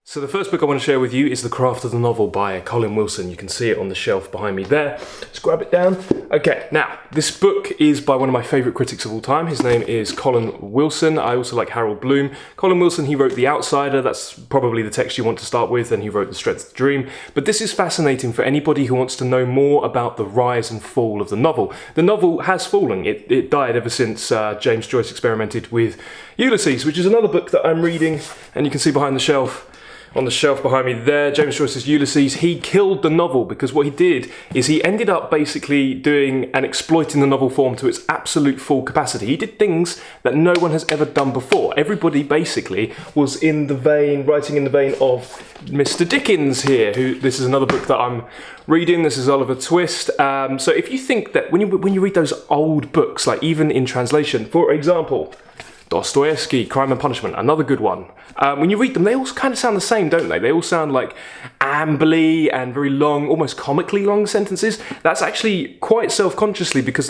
So the first book I want to share with you is The Craft of the Novel by Colin Wilson. You can see it on the shelf behind me there. Let's grab it down. Okay, now, this book is by one of my favourite critics of all time. His name is Colin Wilson. I also like Harold Bloom. Colin Wilson, he wrote The Outsider. That's probably the text you want to start with, and he wrote The Strength of the Dream. But this is fascinating for anybody who wants to know more about the rise and fall of the novel. The novel has fallen. It died ever since James Joyce experimented with Ulysses, which is another book that I'm reading, and you can see behind the shelf. On the shelf behind me there, James Joyce's Ulysses. He killed the novel because what he did is he ended up basically doing and exploiting the novel form to its absolute full capacity. He did things that no one has ever done before. Everybody basically was writing in the vein of Mr. Dickens here, this is another book that I'm reading. This is Oliver Twist. So if you think that when you read those old books, like even in translation, for example, Dostoevsky, Crime and Punishment, another good one. When you read them, they all kind of sound the same, don't they? They all sound like ambly and very long, almost comically long sentences. That's actually quite self-consciously because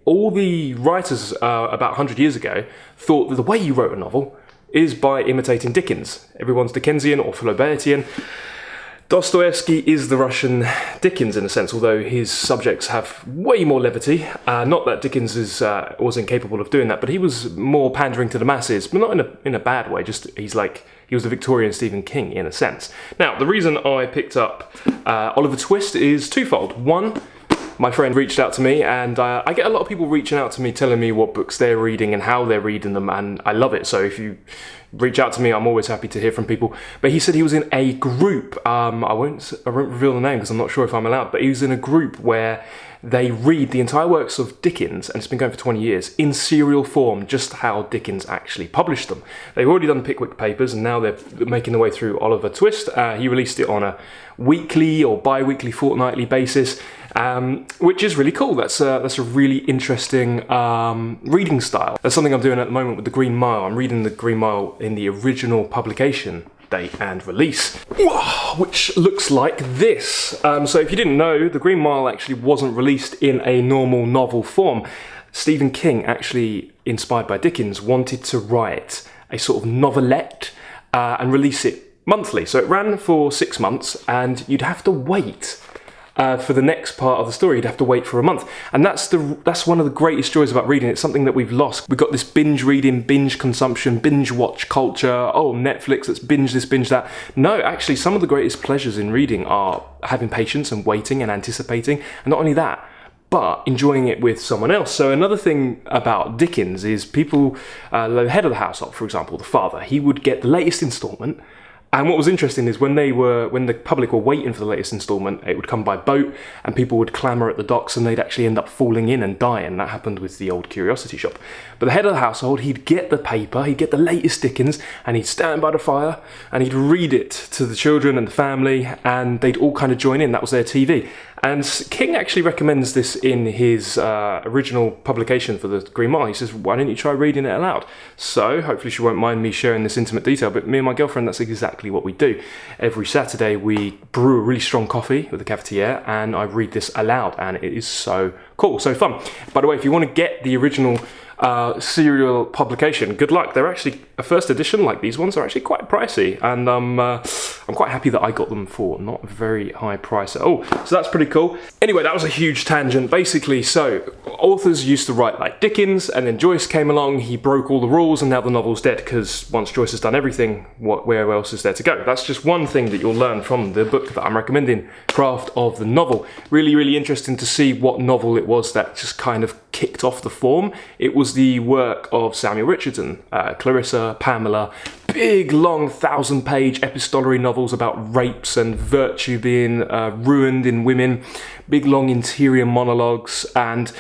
all the writers about 100 years ago thought that the way you wrote a novel is by imitating Dickens. Everyone's Dickensian or Flaubertian. Dostoevsky is the Russian Dickens in a sense, although his subjects have way more levity. Not that Dickens was incapable of doing that, but he was more pandering to the masses, but not in a bad way. Just he was the Victorian Stephen King in a sense. Now, the reason I picked up Oliver Twist is twofold. One, my friend reached out to me, and I get a lot of people reaching out to me telling me what books they're reading and how they're reading them, and I love it. So if you reach out to me, I'm always happy to hear from people. But he said he was in a group. I won't reveal the name because I'm not sure if I'm allowed. But he was in a group where they read the entire works of Dickens, and it's been going for 20 years, in serial form, just how Dickens actually published them. They've already done the Pickwick Papers, and now they're making their way through Oliver Twist. He released it on a weekly or bi-weekly, fortnightly basis, which is really cool. That's a really interesting reading style. That's something I'm doing at the moment with The Green Mile. I'm reading The Green Mile in the original publication date and release, which looks like this. So if you didn't know, The Green Mile actually wasn't released in a normal novel form. Stephen King, actually inspired by Dickens, wanted to write a sort of novelette and release it monthly. So it ran for 6 months, and you'd have to wait for the next part of the story. You'd have to wait for a month, and that's one of the greatest joys about reading. It's something that we've lost. We've got this binge reading, binge consumption, binge watch culture. Oh, Netflix, let's binge this, binge that. No, actually, some of the greatest pleasures in reading are having patience and waiting and anticipating, and not only that, but enjoying it with someone else. So another thing about Dickens is people, the head of the household, for example, the father, he would get the latest instalment. And what was interesting is when the public were waiting for the latest instalment, it would come by boat, and people would clamour at the docks, and they'd actually end up falling in and dying. That happened with the old Curiosity Shop. But the head of the household, he'd get the paper, he'd get the latest Dickens, and he'd stand by the fire, and he'd read it to the children and the family, and they'd all kind of join in. That was their TV. And King actually recommends this in his original publication for The Green Mile. He says, why don't you try reading it aloud? So hopefully she won't mind me sharing this intimate detail, but me and my girlfriend, that's exactly what we do. Every Saturday we brew a really strong coffee with a cafetiere, and I read this aloud, and it is so cool, so fun. By the way, if you want to get the original serial publication, good luck. They're actually a first edition, like these ones, are actually quite pricey, and I'm quite happy that I got them for not a very high price at all. So that's pretty cool. Anyway, that was a huge tangent. Basically, so authors used to write like Dickens, and then Joyce came along, he broke all the rules, and now the novel's dead, because once Joyce has done everything, where else is there to go? That's just one thing that you'll learn from the book that I'm recommending, Craft of the Novel. Really, really interesting to see what novel it was that just kind of kicked off the form. It was the work of Samuel Richardson, Clarissa, Pamela, big, long, 1,000-page epistolary novels about rapes and virtue being ruined in women, big, long interior monologues, and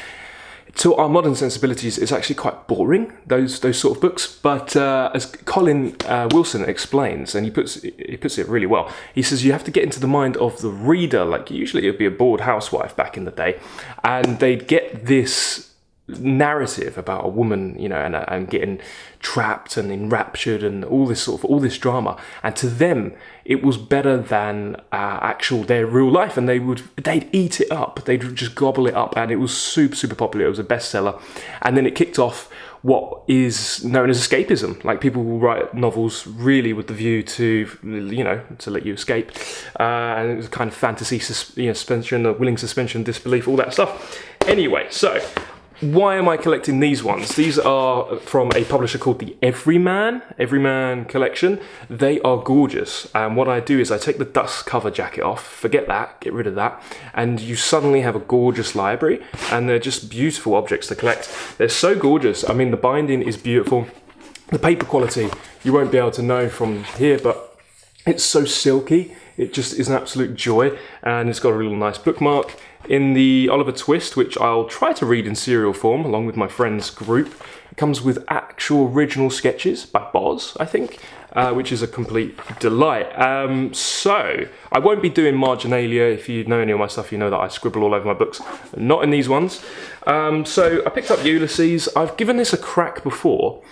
to our modern sensibilities, it's actually quite boring, those sort of books. But as Colin Wilson explains, and he puts it really well, he says you have to get into the mind of the reader. Like usually it would be a bored housewife back in the day, and they'd get this narrative about a woman, and getting trapped and enraptured and all this drama, and to them it was better than their real life, and they'd eat it up, they'd just gobble it up, and it was super, super popular. It was a bestseller, and then it kicked off what is known as escapism. Like, people will write novels really with the view to, to let you escape. And it was kind of fantasy, suspension, willing suspension, disbelief, all that stuff. Anyway, so why am I collecting these ones? These are from a publisher called the Everyman Collection. They are gorgeous. And what I do is I take the dust cover jacket off, forget that, get rid of that, and you suddenly have a gorgeous library, and they're just beautiful objects to collect. They're so gorgeous. I mean, the binding is beautiful. The paper quality, you won't be able to know from here, but it's so silky. It just is an absolute joy, and it's got a real nice bookmark. In the Oliver Twist, which I'll try to read in serial form along with my friend's group, it comes with actual original sketches by Boz, I think, which is a complete delight. So I won't be doing marginalia. If you know any of my stuff, you know that I scribble all over my books. Not in these ones. So I picked up Ulysses. I've given this a crack before.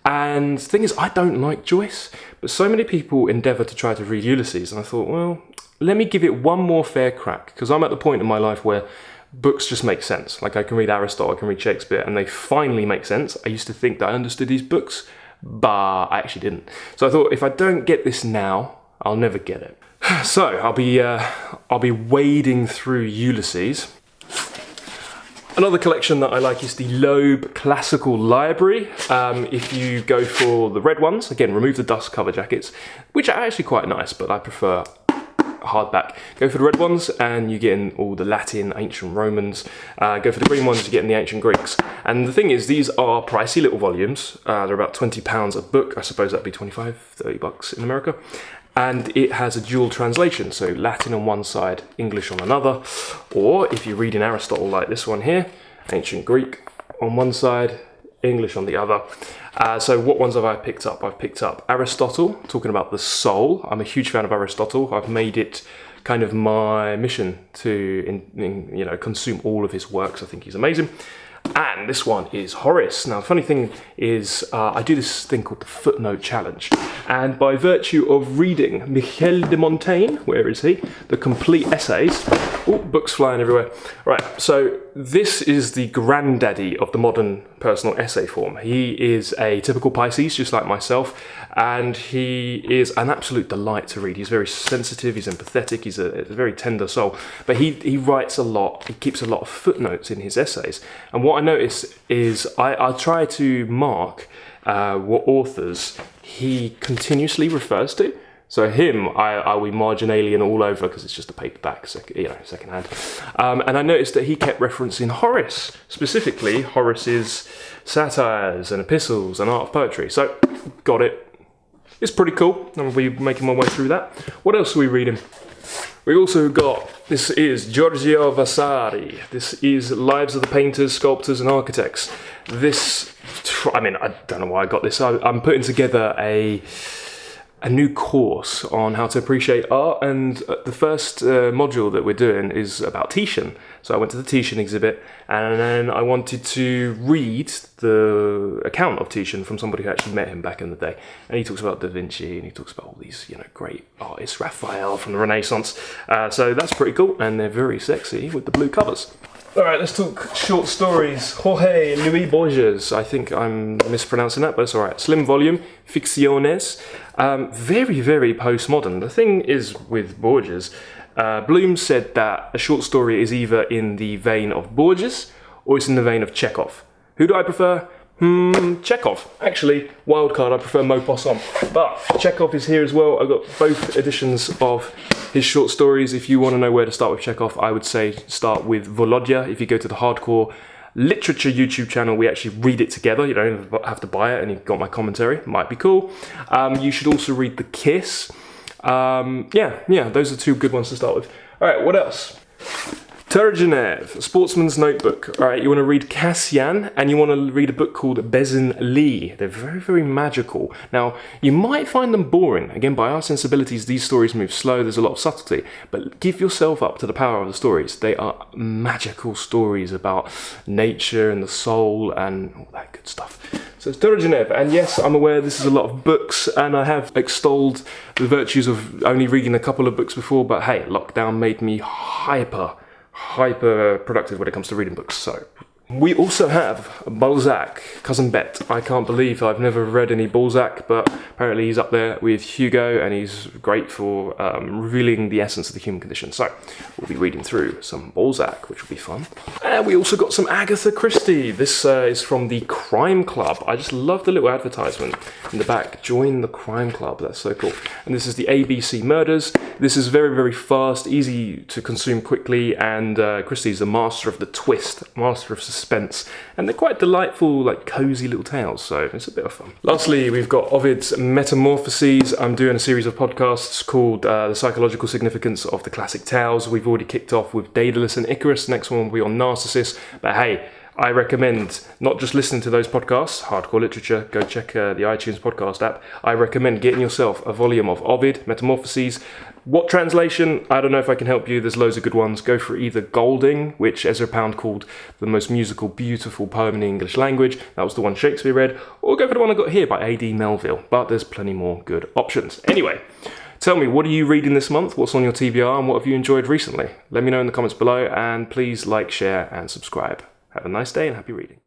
And the thing is, I don't like Joyce, but so many people endeavour to try to read Ulysses, and I thought, well, let me give it one more fair crack, because I'm at the point in my life where books just make sense. Like, I can read Aristotle, I can read Shakespeare, and they finally make sense. I used to think that I understood these books, but I actually didn't. So I thought, if I don't get this now, I'll never get it. So I'll be wading through Ulysses. Another collection that I like is the Loeb Classical Library. If you go for the red ones, again, remove the dust cover jackets, which are actually quite nice, but I prefer hardback. Go for the red ones and you get in all the Latin, ancient Romans. Go for the green ones, you get in the ancient Greeks. And the thing is, these are pricey little volumes. They're about £20 a book. I suppose that'd be 25, 30 bucks in America. And it has a dual translation, so Latin on one side, English on another. Or if you read in Aristotle like this one here, ancient Greek on one side, English on the other. So what ones have I picked up? I've picked up Aristotle, talking about the soul. I'm a huge fan of Aristotle. I've made it kind of my mission to consume all of his works. I think he's amazing. And this one is Horace. Now, the funny thing is, I do this thing called the Footnote Challenge. And by virtue of reading Michel de Montaigne, where is he? The complete essays. Oh, books flying everywhere. Right, so this is the granddaddy of the modern personal essay form. He is a typical Pisces, just like myself, and he is an absolute delight to read. He's very sensitive, he's empathetic, he's a very tender soul, but he writes a lot, he keeps a lot of footnotes in his essays. And what I notice is I try to mark what authors he continuously refers to. So him, I'll be marginalian all over because it's just a paperback, secondhand. And I noticed that he kept referencing Horace, specifically Horace's satires and epistles and art of poetry. So, got it. It's pretty cool. I'm going to be making my way through that. What else are we reading? We also got, this is Giorgio Vasari. This is Lives of the Painters, Sculptors and Architects. This, I don't know why I got this. I'm putting together a new course on how to appreciate art, and the first module that we're doing is about Titian. So I went to the Titian exhibit, and then I wanted to read the account of Titian from somebody who actually met him back in the day. And he talks about Da Vinci, and he talks about all these, great artists, Raphael from the Renaissance. So that's pretty cool, and they're very sexy with the blue covers. All right, let's talk short stories. Jorge Luis Borges. I think I'm mispronouncing that, but it's all right. Slim volume, Ficciones. Very, very postmodern. The thing is with Borges, Bloom said that a short story is either in the vein of Borges or it's in the vein of Chekhov. Who do I prefer? Chekhov. Actually, wildcard, I prefer Maupassant. But Chekhov is here as well. I've got both editions of his short stories. If you want to know where to start with Chekhov, I would say start with Volodya. If you go to the Hardcore Literature YouTube channel, we actually read it together. You don't even have to buy it, and you've got my commentary. Might be cool. You should also read The Kiss. Those are two good ones to start with. All right, what else? Turgenev, Sportsman's Notebook. All right, you want to read Cassian, and you want to read a book called Bezin Lee. They're very, very magical. Now, you might find them boring. Again, by our sensibilities, these stories move slow. There's a lot of subtlety. But give yourself up to the power of the stories. They are magical stories about nature and the soul and all that good stuff. So it's Turgenev, and yes, I'm aware this is a lot of books, and I have extolled the virtues of only reading a couple of books before, but hey, lockdown made me hyper productive when it comes to reading books, so We also have Balzac, Cousin Bet. I can't believe I've never read any Balzac, but apparently he's up there with Hugo and he's great for revealing the essence of the human condition. So we'll be reading through some Balzac, which will be fun. And we also got some Agatha Christie. This is from the Crime Club. I just love the little advertisement in the back. Join the Crime Club. That's so cool. And this is the ABC Murders. This is very, very fast, easy to consume quickly, and Christie's the master of the twist, master of suspense, and they're quite delightful, like cozy little tales, so it's a bit of fun. Lastly, we've got Ovid's Metamorphoses. I'm doing a series of podcasts called The Psychological Significance of the Classic Tales. We've already kicked off with Daedalus and Icarus. Next one will be on Narcissus, but hey, I recommend not just listening to those podcasts, hardcore literature, go check the iTunes podcast app. I recommend getting yourself a volume of Ovid, Metamorphoses. What translation? I don't know if I can help you. There's loads of good ones. Go for either Golding, which Ezra Pound called the most musical, beautiful poem in the English language. That was the one Shakespeare read. Or go for the one I got here by A.D. Melville. But there's plenty more good options. Anyway, tell me, what are you reading this month? What's on your TBR? And what have you enjoyed recently? Let me know in the comments below. And please like, share, and subscribe. Have a nice day and happy reading.